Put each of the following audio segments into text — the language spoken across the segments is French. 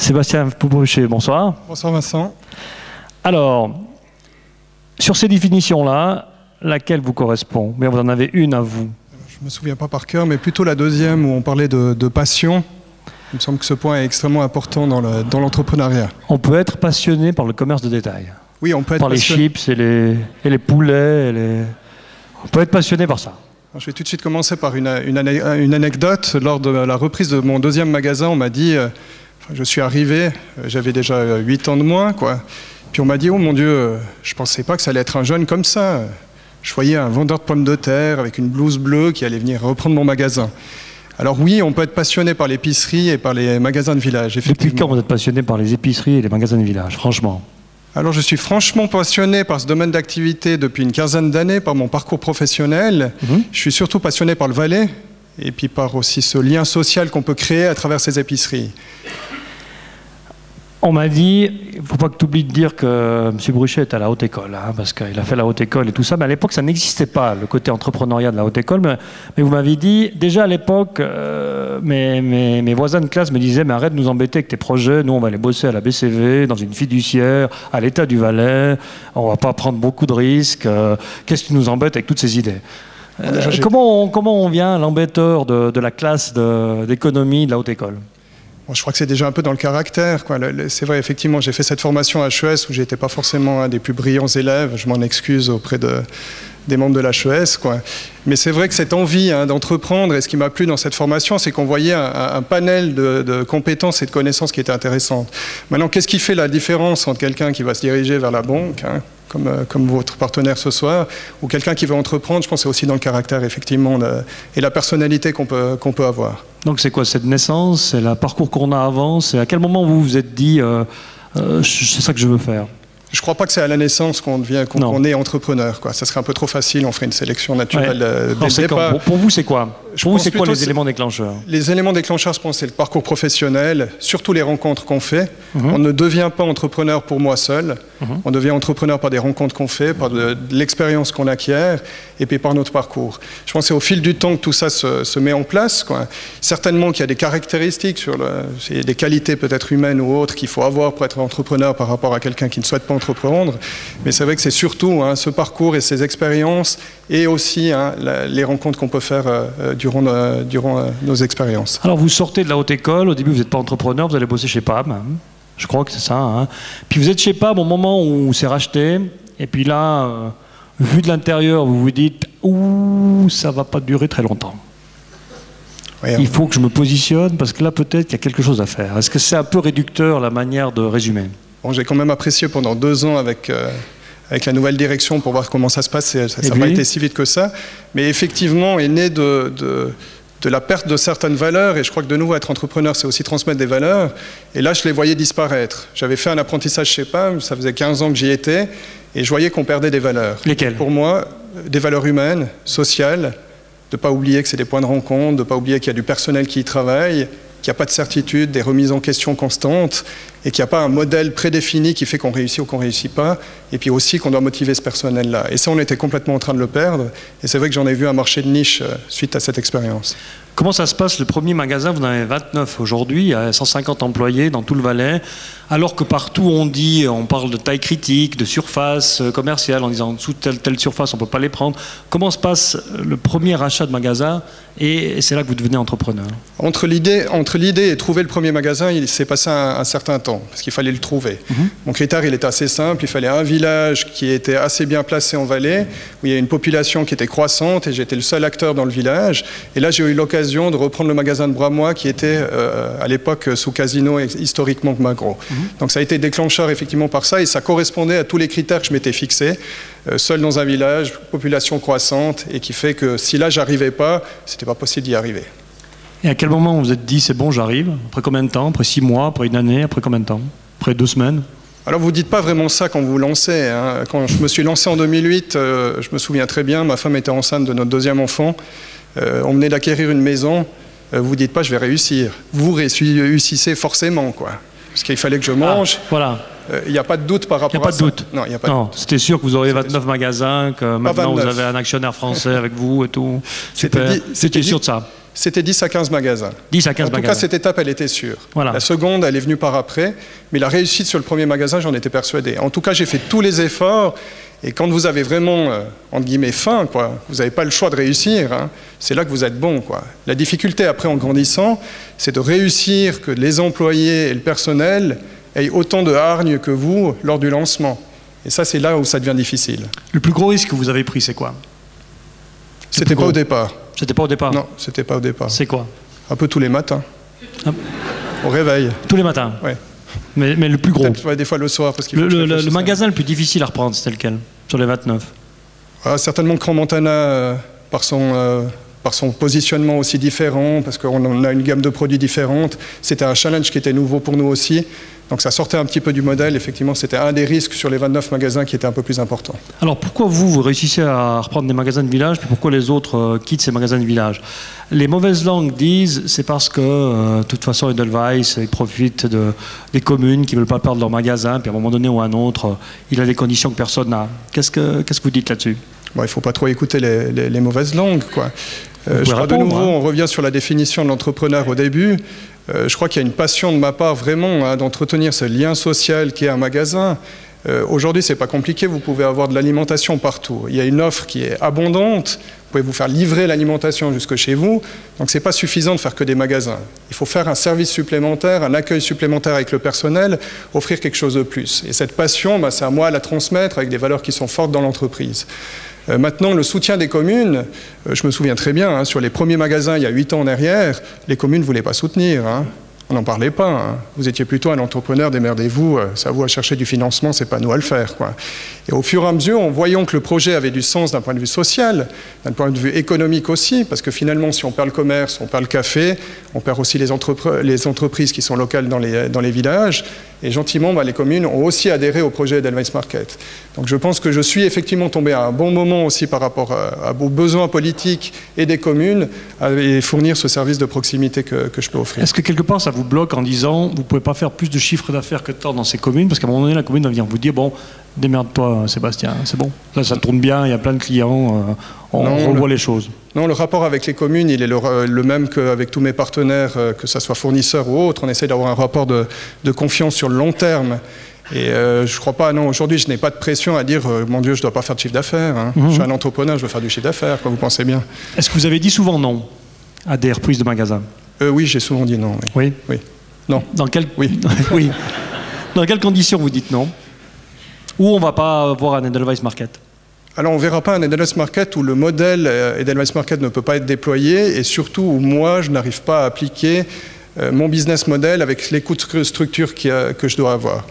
Sébastien Poupouché, bonsoir. Bonsoir Vincent. Alors, sur ces définitions-là, laquelle vous correspond? Mais vous en avez une à vous. Je ne me souviens pas par cœur, mais plutôt la deuxième où on parlait de passion. Il me semble que ce point est extrêmement important dans l'entrepreneuriat. On peut être passionné par le commerce de détail. Oui, on peut être par passionné. Les chips et les poulets. On peut être passionné par ça. Alors, je vais tout de suite commencer par une anecdote. Lors de la reprise de mon deuxième magasin, on m'a dit, je suis arrivé, j'avais déjà 8 ans de moins, quoi. Puis on m'a dit, oh mon Dieu, je ne pensais pas que ça allait être un jeune comme ça. Je voyais un vendeur de pommes de terre avec une blouse bleue qui allait venir reprendre mon magasin. Alors oui, on peut être passionné par l'épicerie et par les magasins de village. Depuis quand vous êtes passionné par les épiceries et les magasins de village, franchement? Alors je suis franchement passionné par ce domaine d'activité depuis une quinzaine d'années, par mon parcours professionnel. Je suis surtout passionné par le Valais et puis par aussi ce lien social qu'on peut créer à travers ces épiceries. On m'a dit, il ne faut pas que tu oublies de dire que M. Bruchet est à la haute école, hein, parce qu'il a fait la haute école et tout ça, mais à l'époque ça n'existait pas, le côté entrepreneuriat de la haute école, mais vous m'avez dit, déjà à l'époque, mes voisins de classe me disaient, mais arrête de nous embêter avec tes projets, nous on va aller bosser à la BCV, dans une fiduciaire, à l'État du Valais, on ne va pas prendre beaucoup de risques, qu'est-ce qui nous embête avec toutes ces idées? Comment on vient l'embêteur de la classe d'économie de la haute école? Bon, je crois que c'est déjà un peu dans le caractère, quoi. C'est vrai, effectivement, j'ai fait cette formation à HES où j'étais pas forcément un des plus brillants élèves. Je m'en excuse auprès des membres de l'HES, quoi. Mais c'est vrai que cette envie d'entreprendre, et ce qui m'a plu dans cette formation, c'est qu'on voyait un panel de compétences et de connaissances qui étaient intéressantes. Maintenant, qu'est-ce qui fait la différence entre quelqu'un qui va se diriger vers la banque, comme votre partenaire ce soir, ou quelqu'un qui veut entreprendre? Je pense que c'est aussi dans le caractère, effectivement, et la personnalité qu'on peut avoir. Donc c'est quoi cette naissance? C'est le parcours qu'on a avant? C'est à quel moment vous vous êtes dit c'est ça que je veux faire? Je ne crois pas que c'est à la naissance qu'on est entrepreneur, quoi. Ça serait un peu trop facile, on ferait une sélection naturelle dès le départ. Pour vous, c'est quoi? Pour vous, c'est quoi les éléments déclencheurs? Les éléments déclencheurs, je pense, c'est le parcours professionnel, surtout les rencontres qu'on fait. On ne devient pas entrepreneur pour moi seul. On devient entrepreneur par des rencontres qu'on fait, par de l'expérience qu'on acquiert, et puis par notre parcours. Je pense que c'est au fil du temps que tout ça se met en place, quoi. Certainement qu'il y a des caractéristiques, des qualités peut-être humaines ou autres qu'il faut avoir pour être entrepreneur par rapport à quelqu'un qui ne souhaite pas entreprendre. Mais c'est vrai que c'est surtout ce parcours et ces expériences, et aussi les rencontres qu'on peut faire durant nos expériences. Alors vous sortez de la haute école, au début vous n'êtes pas entrepreneur, vous allez bosser chez PAM, je crois que c'est ça. Puis vous êtes chez PAM au moment où c'est racheté, et puis là, vu de l'intérieur, vous vous dites « Ouh, ça va pas durer très longtemps. Oui, il faut que je me positionne, parce que là peut-être qu'il y a quelque chose à faire ». Est-ce que c'est un peu réducteur la manière de résumer? Bon, j'ai quand même apprécié pendant 2 ans avec la nouvelle direction pour voir comment ça se passe. Ça n'a pas été si vite que ça. Mais effectivement, est né de la perte de certaines valeurs. Et je crois que de nouveau, être entrepreneur, c'est aussi transmettre des valeurs. Et là, je les voyais disparaître. J'avais fait un apprentissage chez PAM, ça faisait 15 ans que j'y étais. Et je voyais qu'on perdait des valeurs. Lesquelles? Pour moi, des valeurs humaines, sociales, de ne pas oublier que c'est des points de rencontre, de ne pas oublier qu'il y a du personnel qui y travaille, qu'il n'y a pas de certitude, des remises en question constantes, et qu'il n'y a pas un modèle prédéfini qui fait qu'on réussit ou qu'on ne réussit pas, et puis aussi qu'on doit motiver ce personnel-là. Et ça, on était complètement en train de le perdre, et c'est vrai que j'en ai vu un marché de niche suite à cette expérience. Comment ça se passe, le premier magasin? Vous en avez 29 aujourd'hui, il y a 150 employés dans tout le Valais, alors que partout on parle de taille critique, de surface commerciale, en disant en dessous de telle surface, on ne peut pas les prendre. Comment se passe le premier achat de magasin, et c'est là que vous devenez entrepreneur? Entre l'idée et trouver le premier magasin, il s'est passé un certain temps, parce qu'il fallait le trouver. Mon critère, il était assez simple, il fallait un village qui était assez bien placé en Valais, où il y a une population qui était croissante, et j'étais le seul acteur dans le village. Et là, j'ai eu l'occasion de reprendre le magasin de Bramois, qui était à l'époque sous Casino, historiquement Magro. Donc ça a été déclencheur effectivement par ça, et ça correspondait à tous les critères que je m'étais fixés. Seul dans un village, population croissante, et qui fait que si là, j'arrivais pas, c'était pas possible d'y arriver. Et à quel moment vous vous êtes dit, c'est bon, j'arrive? Après combien de temps? Après 6 mois? Après 1 année? Après combien de temps? Après 2 semaines? Alors vous ne dites pas vraiment ça quand vous vous lancez. Quand je me suis lancé en 2008, je me souviens très bien, ma femme était enceinte de notre 2e enfant. On venait d'acquérir une maison. Vous ne dites pas, je vais réussir. Vous réussissez forcément, quoi. Parce qu'il fallait que je mange. Voilà. Il n'y a pas de doute par rapport à ça. Non, il n'y a pas de doute. C'était sûr que vous auriez 29 magasins, que maintenant vous avez un actionnaire français avec vous et tout. C'était sûr de ça. c'était 10 à 15 magasins. 10 à 15 magasins. En tout cas, cette étape, elle était sûre. Voilà. La seconde, elle est venue par après. Mais la réussite sur le premier magasin, j'en étais persuadé. En tout cas, j'ai fait tous les efforts. Et quand vous avez vraiment, entre guillemets, faim, quoi, vous n'avez pas le choix de réussir, hein, c'est là que vous êtes bon, quoi. La difficulté, après, en grandissant, c'est de réussir que les employés et le personnel aient autant de hargne que vous lors du lancement. Et ça, c'est là où ça devient difficile. Le plus gros risque que vous avez pris, c'est quoi? C'était pas au départ. C'était pas au départ? Non, c'était pas au départ. C'est quoi? Un peu tous les matins. Ah. Au réveil. Tous les matins? Oui. Mais le plus gros? Ouais, des fois le soir. Parce qu'il le magasin le plus difficile à reprendre, c'était lequel? Sur les 29? Certainement Crans-Montana, par son positionnement aussi différent, parce qu'on a une gamme de produits différente. C'était un challenge qui était nouveau pour nous aussi. Donc ça sortait un petit peu du modèle. Effectivement, c'était un des risques sur les 29 magasins qui était un peu plus important. Alors pourquoi vous réussissez à reprendre des magasins de village, puis pourquoi les autres quittent ces magasins de village? Les mauvaises langues disent c'est parce que, de toute façon, Edelweiss ils des communes qui ne veulent pas perdre leur magasin, puis à un moment donné ou à un autre, il a des conditions que personne n'a. Qu'est-ce que vous dites là-dessus? Bon, il ne faut pas trop écouter les mauvaises langues, quoi. Je crois de nouveau, on revient sur la définition de l'entrepreneur au début. Je crois qu'il y a une passion de ma part vraiment d'entretenir ce lien social qu'est un magasin. Aujourd'hui, ce n'est pas compliqué, vous pouvez avoir de l'alimentation partout. Il y a une offre qui est abondante, vous pouvez vous faire livrer l'alimentation jusque chez vous, donc ce n'est pas suffisant de faire que des magasins. Il faut faire un service supplémentaire, un accueil supplémentaire avec le personnel, offrir quelque chose de plus. Et cette passion, c'est à moi à la transmettre avec des valeurs qui sont fortes dans l'entreprise. Maintenant, le soutien des communes, je me souviens très bien, sur les premiers magasins, il y a 8 ans en arrière, les communes ne voulaient pas soutenir. On n'en parlait pas. Vous étiez plutôt un entrepreneur, démerdez-vous, c'est à vous à chercher du financement, c'est pas à nous à le faire, quoi. Et au fur et à mesure, en voyant que le projet avait du sens d'un point de vue social, d'un point de vue économique aussi, parce que finalement, si on perd le commerce, on perd le café, on perd aussi les entreprises qui sont locales dans les villages, et gentiment, les communes ont aussi adhéré au projet Edelweiss Market. Donc je pense que je suis effectivement tombé à un bon moment aussi par rapport aux besoins politiques et des communes, et fournir ce service de proximité que je peux offrir. Est-ce que quelque part, ça vous bloque en disant vous ne pouvez pas faire plus de chiffre d'affaires que tant dans ces communes, parce qu'à un moment donné la commune va venir vous dire bon, démerde-toi Sébastien, c'est bon, là ça tourne bien, il y a plein de clients, on revoit les choses. Non, le rapport avec les communes il est le même qu'avec tous mes partenaires, que ce soit fournisseurs ou autres. On essaie d'avoir un rapport de confiance sur le long terme. Et je ne crois pas, non, aujourd'hui je n'ai pas de pression à dire mon Dieu, je ne dois pas faire de chiffre d'affaires. Je suis un entrepreneur, je veux faire du chiffre d'affaires, vous pensez bien. Est-ce que vous avez dit souvent non à des reprises de magasins? Oui, j'ai souvent dit non. Oui. Oui. Non. Dans quelles oui. Oui. Dans quelles conditions vous dites non? Ou on ne va pas voir un Edelweiss Market? Alors on ne verra pas un Edelweiss Market où le modèle Edelweiss Market ne peut pas être déployé, et surtout où moi je n'arrive pas à appliquer mon business model avec les coûts de structure que je dois avoir.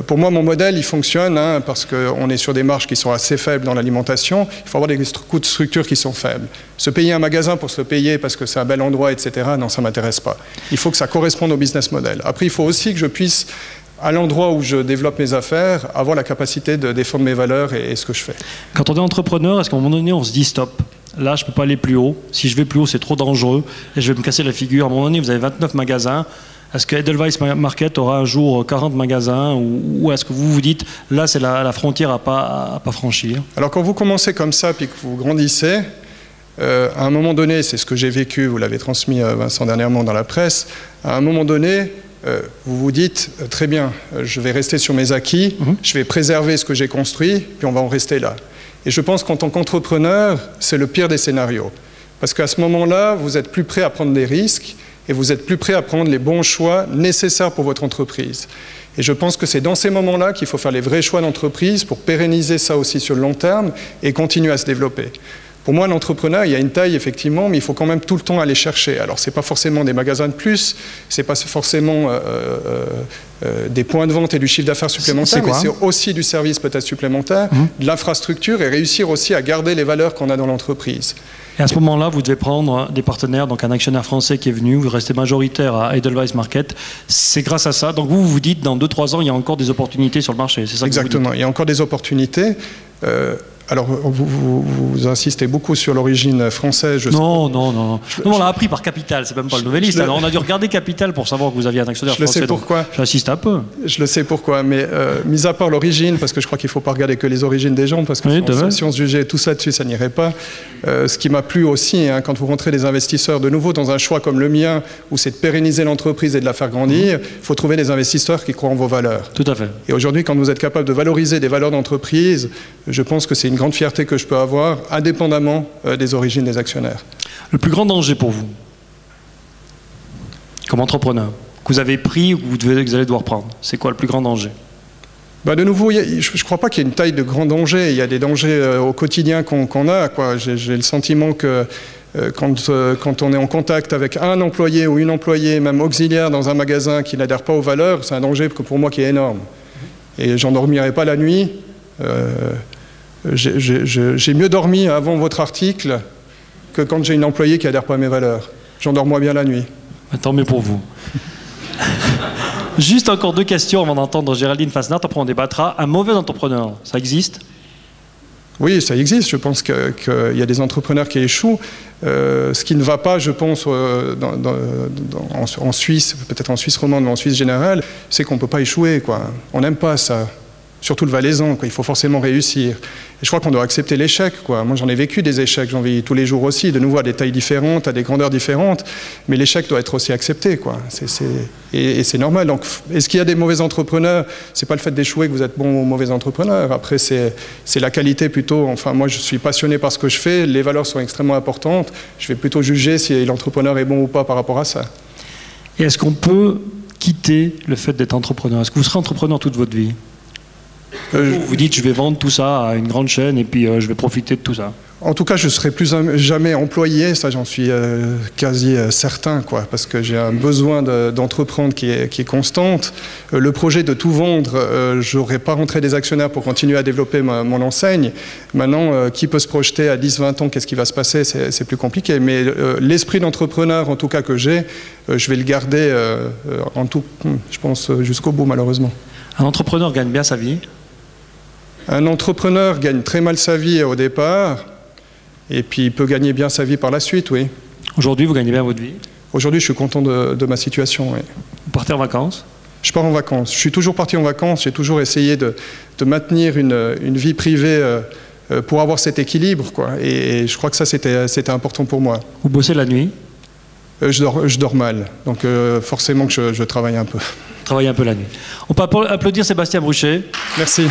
Pour moi, mon modèle, il fonctionne parce qu'on est sur des marges qui sont assez faibles dans l'alimentation. Il faut avoir des coûts de structure qui sont faibles. Se payer un magasin pour se le payer parce que c'est un bel endroit, etc., non, ça ne m'intéresse pas. Il faut que ça corresponde au business model. Après, il faut aussi que je puisse, à l'endroit où je développe mes affaires, avoir la capacité de défendre mes valeurs et ce que je fais. Quand on est entrepreneur, est-ce qu'à un moment donné, on se dit stop? Là, je ne peux pas aller plus haut. Si je vais plus haut, c'est trop dangereux et je vais me casser la figure. À un moment donné, vous avez 29 magasins. Est-ce que Edelweiss Market aura un jour 40 magasins ou est-ce que vous vous dites, là, c'est la frontière à pas franchir? Alors, quand vous commencez comme ça puis que vous grandissez, à un moment donné, c'est ce que j'ai vécu, vous l'avez transmis Vincent dernièrement dans la presse, à un moment donné, vous vous dites, très bien, je vais rester sur mes acquis, je vais préserver ce que j'ai construit, puis on va en rester là. Et je pense qu'en tant qu'entrepreneur, c'est le pire des scénarios. Parce qu'à ce moment-là, vous êtes plus prêt à prendre des risques et vous êtes plus prêt à prendre les bons choix nécessaires pour votre entreprise. Et je pense que c'est dans ces moments-là qu'il faut faire les vrais choix d'entreprise pour pérenniser ça aussi sur le long terme et continuer à se développer. Pour moi, l'entrepreneur, il y a une taille, effectivement, mais il faut quand même tout le temps aller chercher. Alors, ce n'est pas forcément des magasins de plus, ce n'est pas forcément des points de vente et du chiffre d'affaires supplémentaire, mais c'est aussi du service peut-être supplémentaire, de l'infrastructure et réussir aussi à garder les valeurs qu'on a dans l'entreprise. Et à ce moment-là, vous devez prendre des partenaires, donc un actionnaire français qui est venu, vous restez majoritaire à Edelweiss Market. C'est grâce à ça. Donc vous vous dites, dans 2-3 ans, il y a encore des opportunités sur le marché. C'est ça que vous dites. Exactement, il y a encore des opportunités. Alors, vous insistez beaucoup sur l'origine française. Non, on l'a appris par Capital, c'est même pas le Nouvelliste. Alors, on a dû regarder Capital pour savoir que vous aviez un actionnaire français. Je le sais pourquoi. J'insiste un peu. Je le sais pourquoi, mais mis à part l'origine, parce que je crois qu'il ne faut pas regarder que les origines des gens, parce que si on se jugeait tout ça dessus, ça n'irait pas. Ce qui m'a plu aussi, hein, quand vous rentrez des investisseurs de nouveau dans un choix comme le mien, où c'est de pérenniser l'entreprise et de la faire grandir, il faut trouver des investisseurs qui croient en vos valeurs. Tout à fait. Et aujourd'hui, quand vous êtes capable de valoriser des valeurs d'entreprise, je pense que c'est une grande fierté que je peux avoir, indépendamment des origines des actionnaires. Le plus grand danger pour vous, comme entrepreneur, que vous avez pris ou que vous allez devoir prendre, c'est quoi le plus grand danger? De nouveau, je ne crois pas qu'il y ait une taille de grand danger. Il y a des dangers au quotidien qu'on a. J'ai le sentiment que quand on est en contact avec un employé ou une employée, même auxiliaire dans un magasin qui n'adhère pas aux valeurs, c'est un danger pour moi qui est énorme. Et j'en dormirai pas la nuit. J'ai mieux dormi avant votre article que quand j'ai une employée qui n'adhère pas à mes valeurs. J'en dors moins bien la nuit. Tant mieux pour vous. Juste encore 2 questions avant d'entendre Géraldine Fasnacht, après on débattra. Un mauvais entrepreneur, ça existe? Oui, ça existe. Je pense qu'il y a des entrepreneurs qui échouent. Ce qui ne va pas, je pense, en Suisse, peut-être en Suisse romande, mais en Suisse générale, c'est qu'on ne peut pas échouer, quoi. On n'aime pas ça. Surtout le valaisan, quoi. Il faut forcément réussir. Et je crois qu'on doit accepter l'échec, quoi. Moi, j'en ai vécu des échecs, j'en vis tous les jours aussi, de nouveau à des tailles différentes, à des grandeurs différentes, mais l'échec doit être aussi accepté, quoi. Et c'est normal. Donc, est-ce qu'il y a des mauvais entrepreneurs? C'est pas le fait d'échouer que vous êtes bon ou mauvais entrepreneur. Après, c'est la qualité plutôt. Enfin, moi, je suis passionné par ce que je fais, les valeurs sont extrêmement importantes. Je vais plutôt juger si l'entrepreneur est bon ou pas par rapport à ça. Et est-ce qu'on peut quitter le fait d'être entrepreneur? Est-ce que vous serez entrepreneur toute votre vie? Vous dites, je vais vendre tout ça à une grande chaîne et puis je vais profiter de tout ça. En tout cas, je ne serai plus jamais employé, ça j'en suis quasi certain, quoi, parce que j'ai un besoin d'entreprendre qui est constante. Le projet de tout vendre, je n'aurais pas rentré des actionnaires pour continuer à développer mon enseigne. Maintenant, qui peut se projeter à 10-20 ans, qu'est-ce qui va se passer? C'est plus compliqué. Mais l'esprit d'entrepreneur, en tout cas que j'ai, je vais le garder je pense, jusqu'au bout, malheureusement. Un entrepreneur gagne bien sa vie? Un entrepreneur gagne très mal sa vie au départ, et puis il peut gagner bien sa vie par la suite, oui. Aujourd'hui, vous gagnez bien votre vie? Aujourd'hui, je suis content de ma situation, oui. Vous partez en vacances? Je pars en vacances. Je suis toujours parti en vacances, j'ai toujours essayé de maintenir une vie privée pour avoir cet équilibre, quoi. Et je crois que ça, c'était important pour moi. Vous bossez la nuit? Je dors mal, donc forcément que je travaille un peu. Travaillez un peu la nuit. On peut applaudir Sébastien Bruchet. Merci.